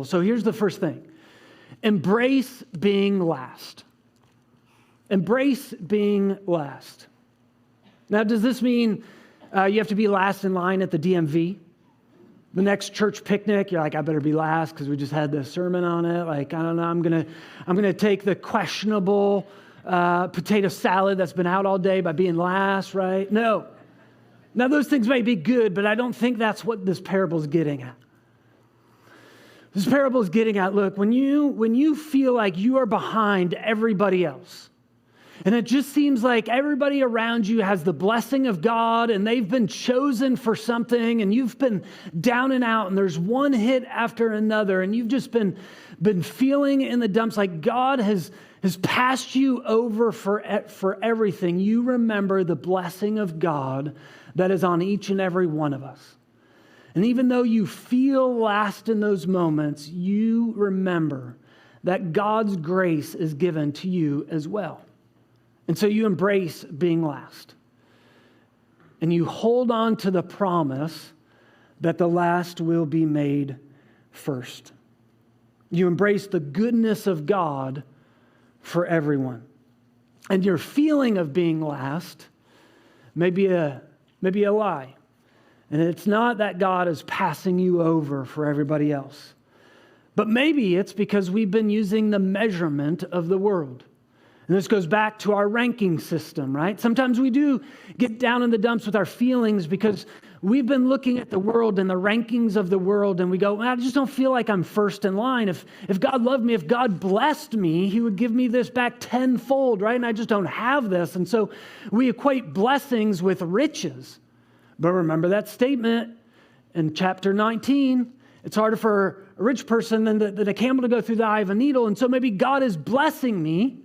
So here's the first thing. Embrace being last. Embrace being last. Now, does this mean you have to be last in line at the DMV? The next church picnic, you're like, I better be last because we just had this sermon on it. Like, I don't know, I'm gonna take the questionable potato salad that's been out all day by being last, right? No. Now, those things may be good, but I don't think that's what this parable is getting at. This parable is getting at, look, when you feel like you are behind everybody else, and it just seems like everybody around you has the blessing of God and they've been chosen for something and you've been down and out and there's one hit after another and you've just been feeling in the dumps like God has passed you over for everything. You remember the blessing of God that is on each and every one of us. And even though you feel last in those moments, you remember that God's grace is given to you as well. And so you embrace being last. And you hold on to the promise that the last will be made first. You embrace the goodness of God for everyone. And your feeling of being last may be a lie. And it's not that God is passing you over for everybody else. But maybe it's because we've been using the measurement of the world. And this goes back to our ranking system, right? Sometimes we do get down in the dumps with our feelings because we've been looking at the world and the rankings of the world and we go, I just don't feel like I'm first in line. If God loved me, if God blessed me, he would give me this back tenfold, right? And I just don't have this. And so we equate blessings with riches. But remember that statement in chapter 19. It's harder for a rich person than a camel to go through the eye of a needle. And so maybe God is blessing me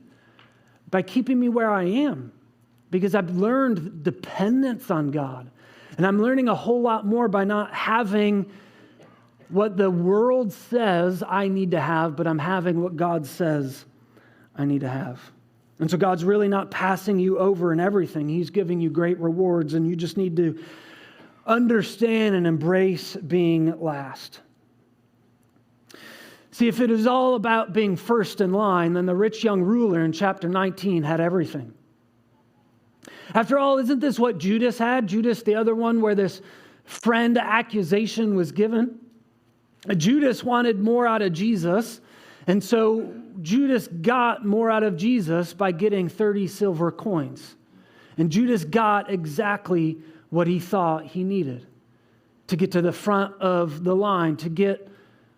by keeping me where I am because I've learned dependence on God. And I'm learning a whole lot more by not having what the world says I need to have, but I'm having what God says I need to have. And so God's really not passing you over in everything. He's giving you great rewards, and you just need to understand and embrace being last. See, if it is all about being first in line, then the rich young ruler in chapter 19 had everything. After all, isn't this what Judas had? Judas, the other one where this friend accusation was given. Judas wanted more out of Jesus, and so Judas got more out of Jesus by getting 30 silver coins. And Judas got exactly what he thought he needed to get to the front of the line, to get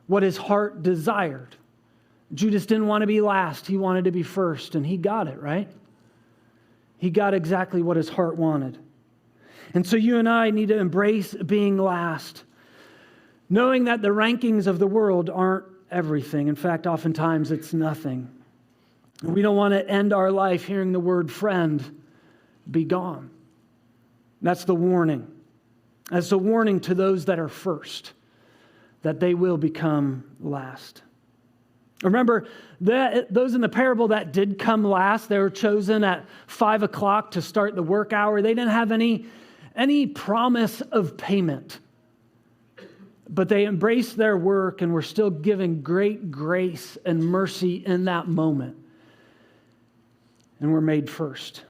what his heart desired. Judas didn't want to be last. He wanted to be first, and he got it, right? He got exactly what his heart wanted. And so you and I need to embrace being last, knowing that the rankings of the world aren't everything. In fact, oftentimes it's nothing. We don't want to end our life hearing the word friend be gone. That's the warning. That's a warning to those that are first, that they will become last. Remember, those in the parable that did come last, they were chosen at 5 o'clock to start the work hour. They didn't have any promise of payment. But they embraced their work and were still given great grace and mercy in that moment. And were made first.